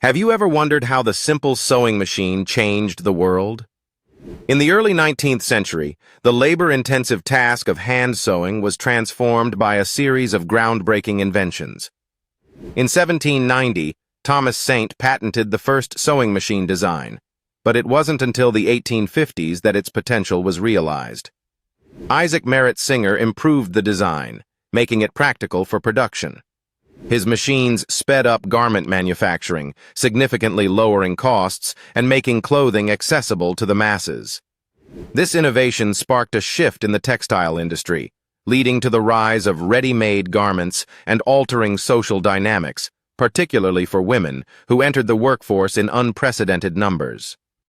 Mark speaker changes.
Speaker 1: Have you ever wondered how the simple sewing machine changed the world? In the early 19th century, the labor-intensive task of hand sewing was transformed by a series of groundbreaking inventions. In 1790, Thomas Saint patented the first sewing machine design, but it wasn't until the 1850s that its potential was realized. Isaac Merritt Singer improved the design, making it practical for production. His machines sped up garment manufacturing, significantly lowering costs and making clothing accessible to the masses. This innovation sparked a shift in the textile industry, leading to the rise of ready-made garments and altering social dynamics, particularly for women, who entered the workforce in unprecedented numbers.